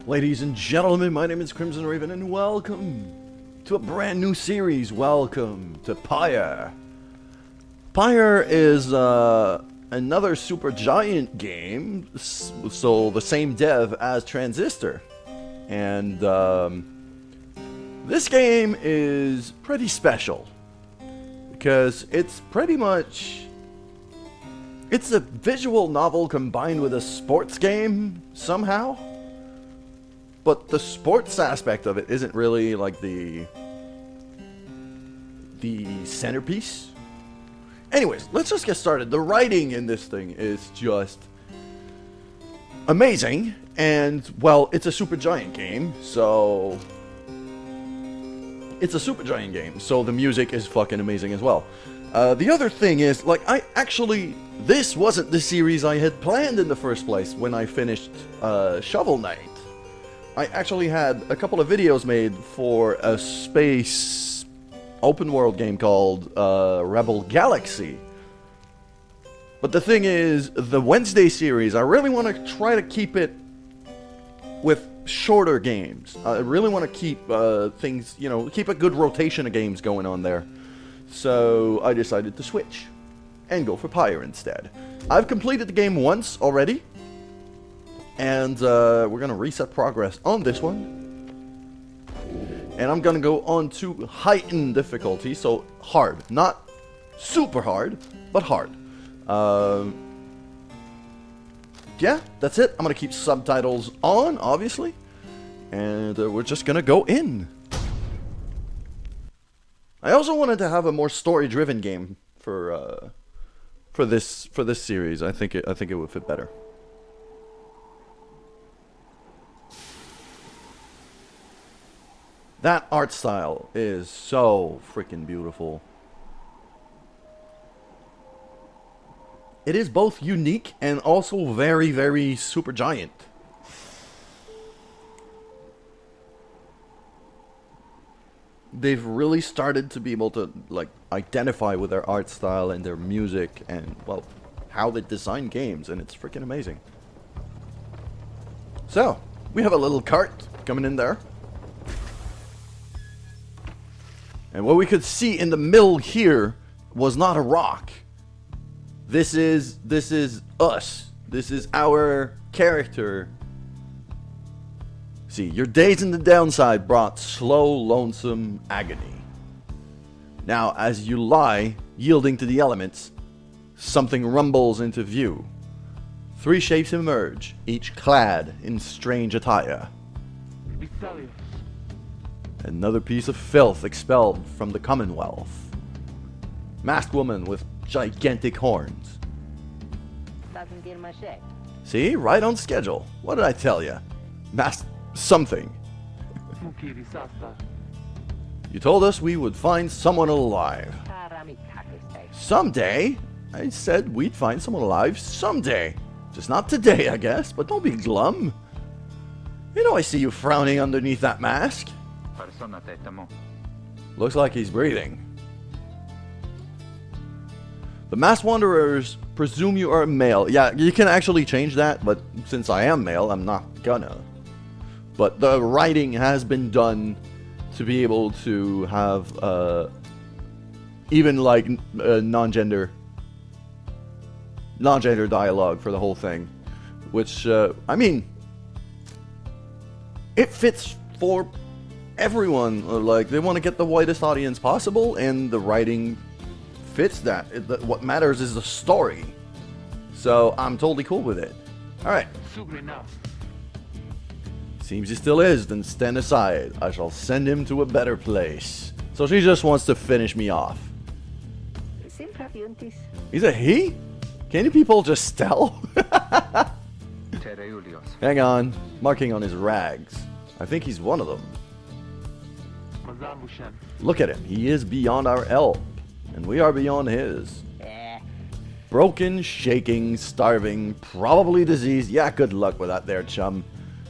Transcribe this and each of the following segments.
Ladies and gentlemen, my name is Crimson Raven, and welcome to a brand new series. Welcome to Pyre. Pyre is another super giant game, so the same dev as Transistor. And this game is pretty special because it's pretty much... it's a visual novel combined with a sports game somehow. But the sports aspect of it isn't really like the centerpiece. Anyways, let's just get started. The writing in this thing is just amazing. And, well, it's a super giant game, so... it's a super giant game, so the music is fucking amazing as well. The other thing is, like, this wasn't the series I had planned in the first place when I finished Shovel Knight. I actually had a couple of videos made for a space open world game called Rebel Galaxy. But the thing is, the Wednesday series, I really want to try to keep it with shorter games. I really want to keep things, you know, keep a good rotation of games going on there. So I decided to switch and go for Pyre instead. I've completed the game once already. And we're going to reset progress on this one. And I'm going to go on to heightened difficulty, so hard. Not super hard, but hard. Yeah, that's it. I'm going to keep subtitles on, obviously. And we're just going to go in. I also wanted to have a more story-driven game for this series. I think it would fit better. That art style is so freaking beautiful. It is both unique and also very, very super giant. They've really started to be able to, like, identify with their art style and their music and, well, how they design games, and it's freaking amazing. So, we have a little cart coming in there. And what we could see in the middle here was not a rock. This is us. This is our character. See, your days in the downside brought slow, lonesome agony. Now, as you lie, yielding to the elements, something rumbles into view. 3 shapes emerge, each clad in strange attire. Another piece of filth expelled from the Commonwealth. Masked woman with gigantic horns. See? Right on schedule. What did I tell you? Masked something. You told us we would find someone alive. Someday? I said we'd find someone alive someday. Just not today, I guess, but don't be glum. You know I see you frowning underneath that mask. Looks like he's breathing. The masked wanderers presume you are a male. Yeah, you can actually change that, but since I am male, I'm not gonna. But the writing has been done to be able to have even like non-gender dialogue for the whole thing, which I mean, it fits for everyone. Like, they want to get the widest audience possible, and the writing fits that. What matters is the story. So I'm totally cool with it. Alright. Seems he still is, then stand aside. I shall send him to a better place. So she just wants to finish me off. He's a he? Can you people just tell? Hang on. Marking on his rags. I think he's one of them. Look at him. He is beyond our help, and we are beyond his. Broken, shaking, starving, probably diseased. Yeah, good luck with that there, chum.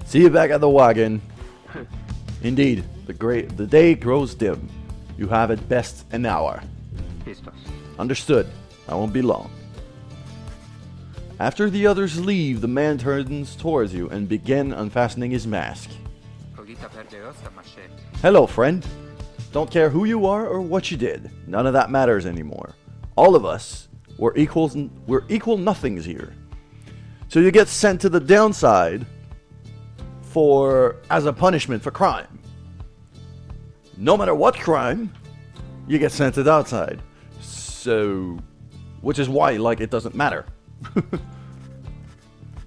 See you back at the wagon. Indeed, the day grows dim. You have at best an hour. Understood. I won't be long. After the others leave, the man turns towards you and begins unfastening his mask. Hello, friend. Don't care who you are or what you did. None of that matters anymore. All of us, we're equal nothings here. So you get sent to the downside as a punishment for crime. No matter what crime, you get sent to the outside. So, which is why, like, it doesn't matter.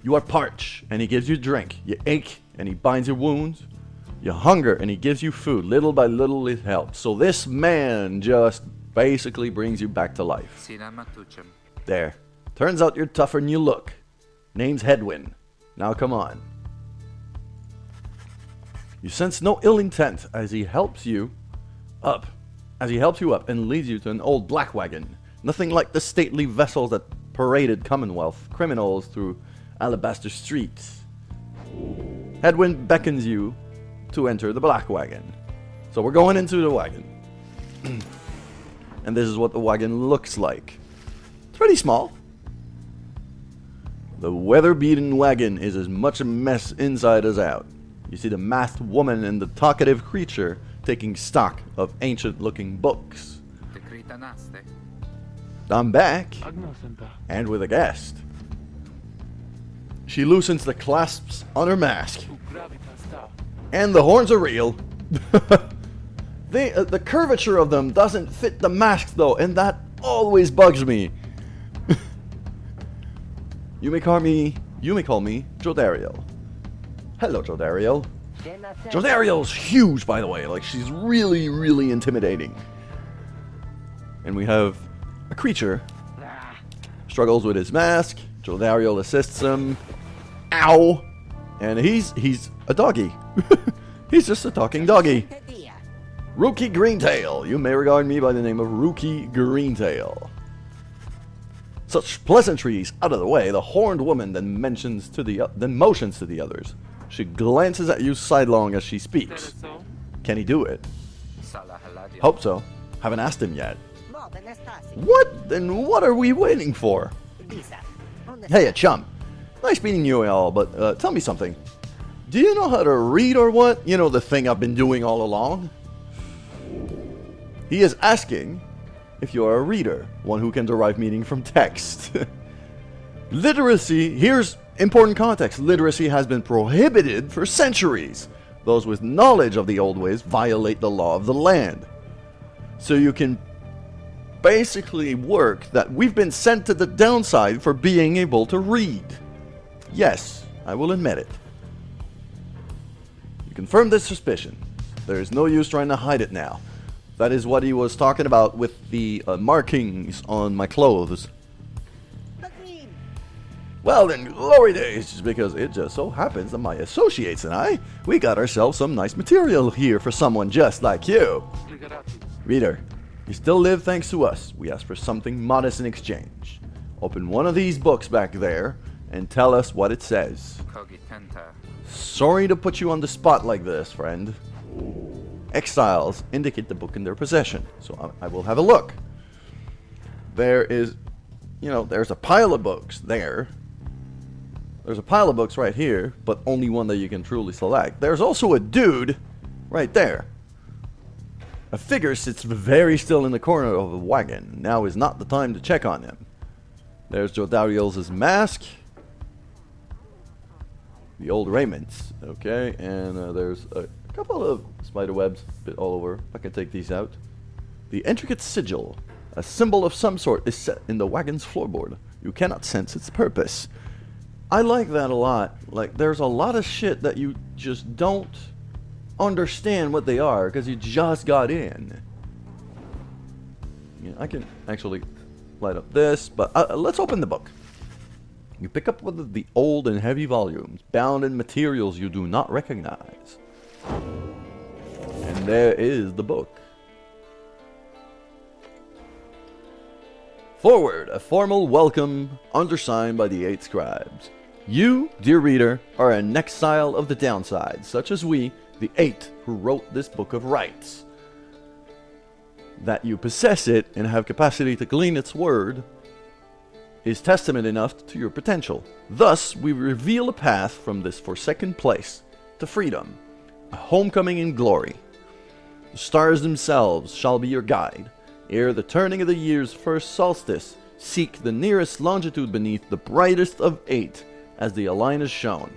You are parched, and he gives you drink. You ache, and he binds your wounds. You hunger, and he gives you food. Little by little, it helps. So this man just basically brings you back to life. There. Turns out you're tougher than you look. Name's Hedwyn. Now come on. You sense no ill intent as he helps you up. And leads you to an old black wagon. Nothing like the stately vessels that paraded Commonwealth criminals through alabaster streets. Hedwyn beckons you to enter the black wagon. So we're going into the wagon. And this is what the wagon looks like. It's pretty small. The weather-beaten wagon is as much a mess inside as out. You see the masked woman and the talkative creature taking stock of ancient-looking books. I'm back, and with a guest. She loosens the clasps on her mask. And the horns are real. The curvature of them doesn't fit the mask though, and that always bugs me. You may call me Jodariel. Hello, Jodariel. Jodariel's huge, by the way. Like, she's really, really intimidating. And we have a creature. Struggles with his mask. Jodariel assists him. Ow! And he's a doggy. He's just a talking doggy. Rookie Greentail. You may regard me by the name of Rookie Greentail. Such pleasantries out of the way, the horned woman then motions to the others. She glances at you sidelong as she speaks. Can he do it? Hope so. Haven't asked him yet. What? Then what are we waiting for? Hey, a chum. Nice meeting you all, but tell me something. Do you know how to read or what? You know, the thing I've been doing all along? He is asking if you're a reader, one who can derive meaning from text. Literacy, here's important context. Literacy has been prohibited for centuries. Those with knowledge of the old ways violate the law of the land. So you can basically work that we've been sent to the downside for being able to read. Yes, I will admit it. You confirm this suspicion. There is no use trying to hide it now. That is what he was talking about with the markings on my clothes. Well then, glory days, because it just so happens that my associates and we got ourselves some nice material here for someone just like you. Reader, you still live thanks to us. We ask for something modest in exchange. Open one of these books back there and tell us what it says. Sorry to put you on the spot like this, friend. Exiles indicate the book in their possession, so I will have a look. There is, there's a pile of books there. There's a pile of books right here, but only one that you can truly select. There's also a dude right there. A figure sits very still in the corner of the wagon. Now is not the time to check on him. There's Jodariel's mask. The old raiments. Okay, and there's a couple of spider webs a bit all over. I can take these out. The intricate sigil, a symbol of some sort, is set in the wagon's floorboard. You cannot sense its purpose. I like that a lot. Like, there's a lot of shit that you just don't understand what they are because you just got in. I can actually light up this, but let's open the book. You pick up one of the old and heavy volumes, bound in materials you do not recognize. And there is the book. Forward, a formal welcome undersigned by the 8 scribes. You, dear reader, are an exile of the downside, such as we, the 8 who wrote this book of rights. That you possess it and have capacity to glean its word is testament enough to your potential. Thus, we reveal a path from this forsaken place to freedom, a homecoming in glory. The stars themselves shall be your guide. Ere the turning of the year's first solstice, seek the nearest longitude beneath the brightest of 8, as the line is shown.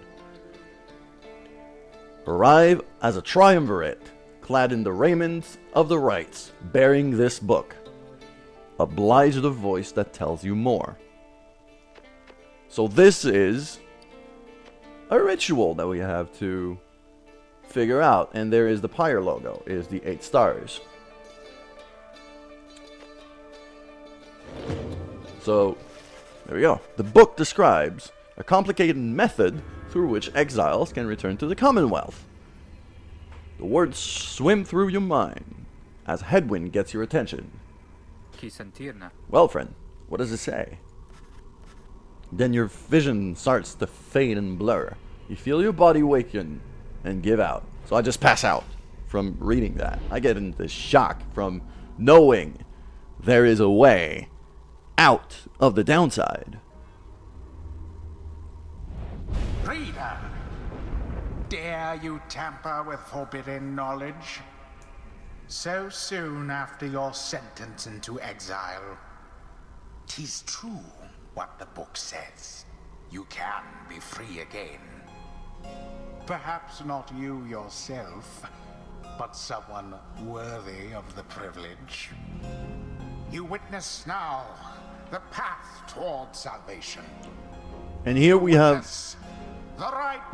Arrive as a triumvirate, clad in the raiments of the rites, bearing this book. Oblige the voice that tells you more. So this is a ritual that we have to figure out, and there is the Pyre logo, is the 8 stars. So, there we go. The book describes a complicated method through which exiles can return to the Commonwealth. The words swim through your mind as Headwind gets your attention. Well, friend, what does it say? Then your vision starts to fade and blur. You feel your body waken and give out. So I just pass out from reading that. I get into shock from knowing there is a way out of the downside. Reader, dare you tamper with forbidden knowledge? So soon after your sentence into exile. 'Tis true what the book says. You can be free again. Perhaps not you yourself, but someone worthy of the privilege. You witness now the path toward salvation. And here we have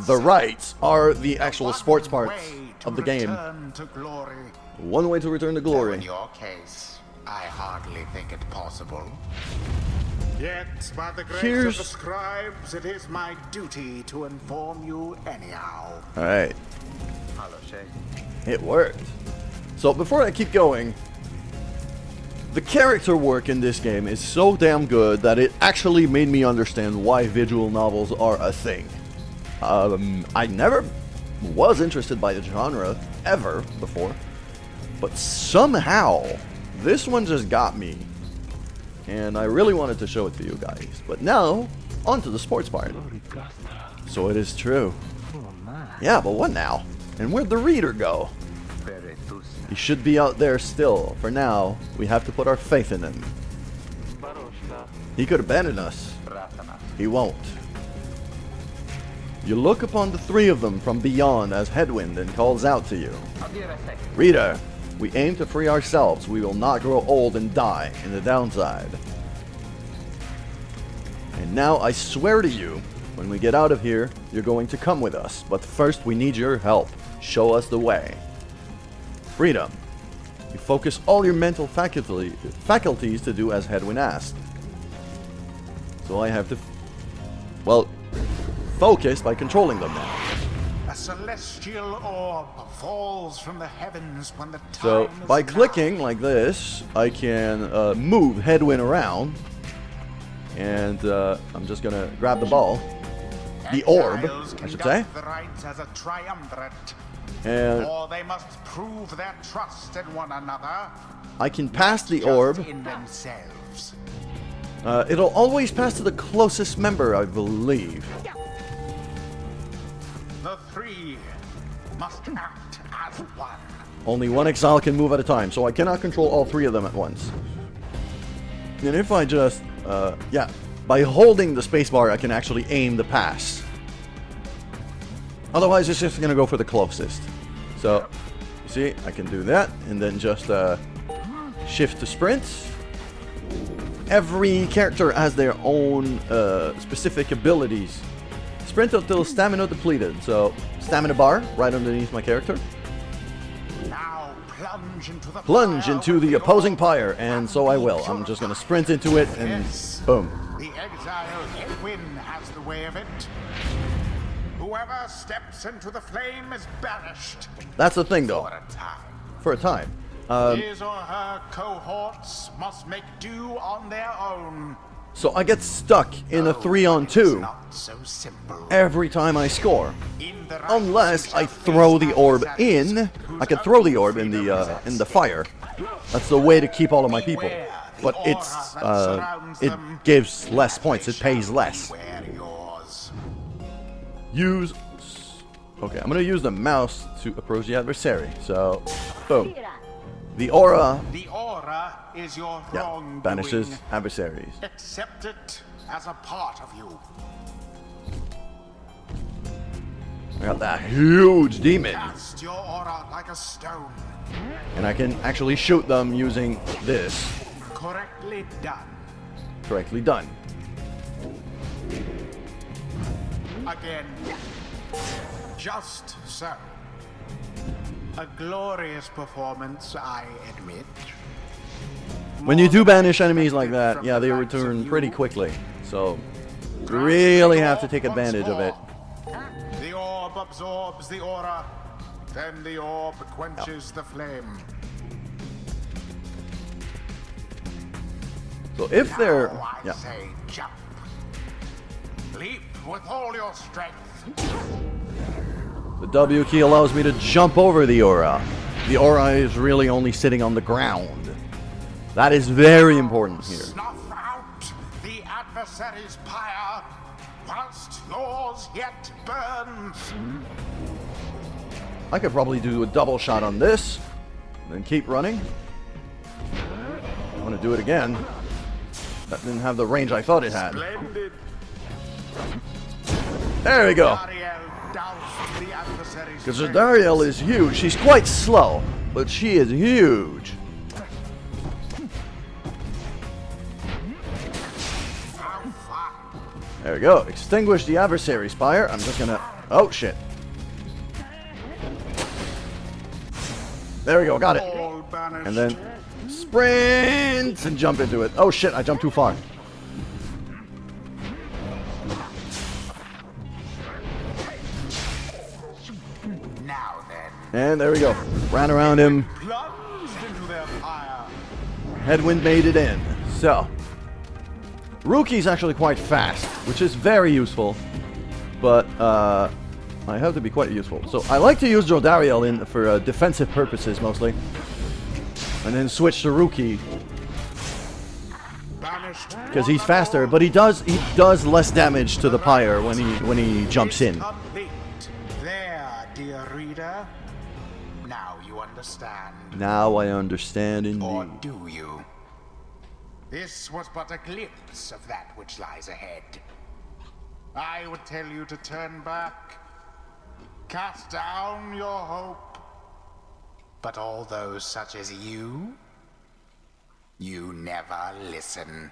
the rights are the actual sports parts of the game. One way to return to glory. In your case, I hardly think it possible. Yet, by the grace of the scribes, it is my duty to inform you anyhow. Alright. It worked. So before I keep going, the character work in this game is so damn good that it actually made me understand why visual novels are a thing. I never was interested by the genre ever before, but somehow this one just got me. And I really wanted to show it to you guys. But now, on to the sports part. So it is true. Yeah, but what now? And where'd the reader go? He should be out there still. For now, we have to put our faith in him. He could abandon us. He won't. You look upon the 3 of them from beyond as Headwind and calls out to you. Reader, we aim to free ourselves. We will not grow old and die in the downside. And now I swear to you, when we get out of here, you're going to come with us. But first we need your help. Show us the way. Freedom. You focus all your mental faculties to do as Headwind asked. So I have to, focus by controlling them now. A celestial orb falls from the heavens when the time So by clicking like this, I can move Headwind around, and I'm just gonna grab the ball, the orb, I should say, the rites as a triumvirate, and or they must prove their trust in one another. I can pass the orb. In themselves. It'll always pass to the closest member, I believe. The 3 must act as one. Only one exile can move at a time, so I cannot control all 3 of them at once. And if I just, by holding the spacebar, I can actually aim the pass. Otherwise, it's just gonna go for the closest. So, you see, I can do that, and then just shift to sprint. Every character has their own specific abilities. Sprint until stamina depleted. So, stamina bar right underneath my character. Now Plunge into the opposing pyre, and so I will. I'm just gonna sprint into it, and boom. The exile Headwind has the way of it. Whoever steps into the flame is banished. That's the thing, though. For a time. For a time. His or her cohorts must make do on their own. So I get stuck in a 3-on-2 Not so simple. every time I score. Unless I throw the orb in. I can throw the orb in the fire. That's the way to keep all of my people. but it gives less points. It pays less. Use. Okay, I'm gonna use the mouse to approach the adversary. So, boom. The aura. The aura is your wrongdoing. Banishes adversaries. Accept it as a part of you. I got that huge demon. Cast your aura like a stone. And I can actually shoot them using this. Correctly done. Correctly done. Again. Just so. A glorious performance, I admit. When you do banish enemies like that, yeah, they return pretty quickly. So, you really have to take advantage of it. The orb absorbs the aura, then the orb quenches the flame. So if they're... Now I say jump. Leap with all your strength. The W key allows me to jump over the aura. The aura is really only sitting on the ground. That is very important here. Snuff out the adversary's pyre whilst yours yet burns. I could probably do a double shot on this, and then keep running. I'm gonna do it again. That didn't have the range I thought it had. Splendid. There we go. Because Dariel is huge. She's quite slow, but she is huge. There we go. Extinguish the adversary's fire. I'm just gonna... Oh, shit. There we go. Got it. And then sprint and jump into it. Oh, shit. I jumped too far. Now then. And there we go. Ran around him. Plunged into their fire. Headwind made it in. So, Rookie's actually quite fast, which is very useful. But I have to be quite useful. So I like to use Jodariel in for defensive purposes mostly, and then switch to Rookie because he's faster. But he does less damage to the pyre when he jumps in. There, dear reader. Now you understand. Now I understand Or indeed. do you? This was but a glimpse of that which lies ahead. I would tell you to turn back, cast down your hope. But all those such as you never listen.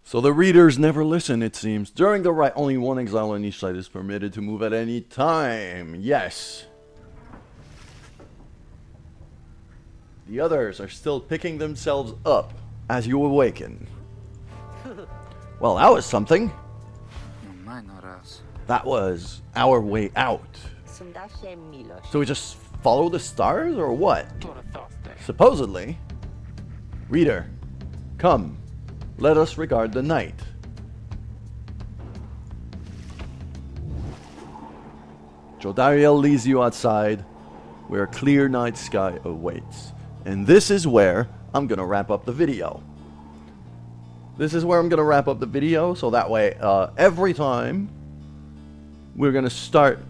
So the readers never listen, it seems. During the ride, only one exile on each side is permitted to move at any time. Yes. The others are still picking themselves up as you awaken. Well, that was something. That was our way out. So we just follow the stars or what? Supposedly. Reader, come. Let us regard the night. Jodariel leads you outside, where a clear night sky awaits. And this is where I'm going to wrap up the video. This is where I'm going to wrap up the video, so that way, every time, we're going to start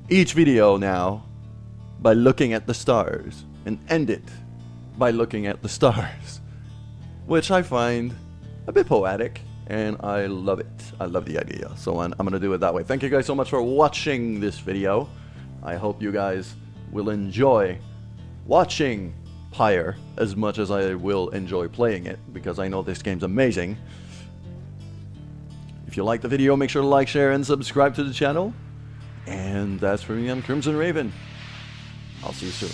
each video now by looking at the stars, and end it by looking at the stars. Which I find a bit poetic, and I love it. I love the idea, so I'm going to do it that way. Thank you guys so much for watching this video. I hope you guys will enjoy watching Pyre as much as I will enjoy playing it, because I know this game's amazing. If you like the video, make sure to like, share, and subscribe to the channel. And that's for me, I'm Crimson Raven. I'll see you soon.